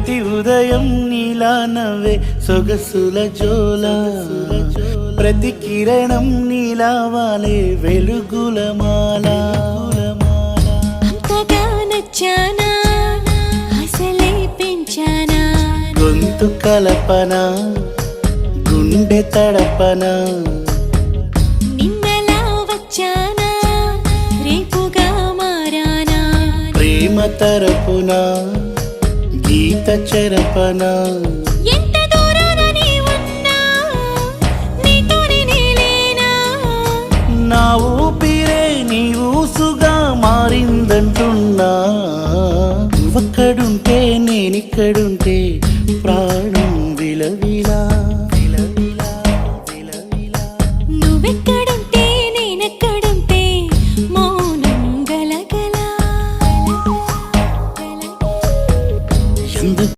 ప్రతి ఉదయం నీలా నవ్వే సొగసుల జోల ప్రతి కిరణం నీలా వాలే వెలుగుల మాల అంతగా నచ్చానా అసలే పెంచానా గొంతు కలపన గుండె తడపన నిన్నలా వచ్చానా రేపుగా మారానా ప్రేమ తరపున గీత చెరపన ఎంత దూరాన నీ ఉన్నా నీతోనే నేలేనా నా ఊపిరే నీ ఊసుగా మారిందంటున్నా నువ్వక్కడుంటే నేనిక్కడుంటే ప్రాణం విలవిలా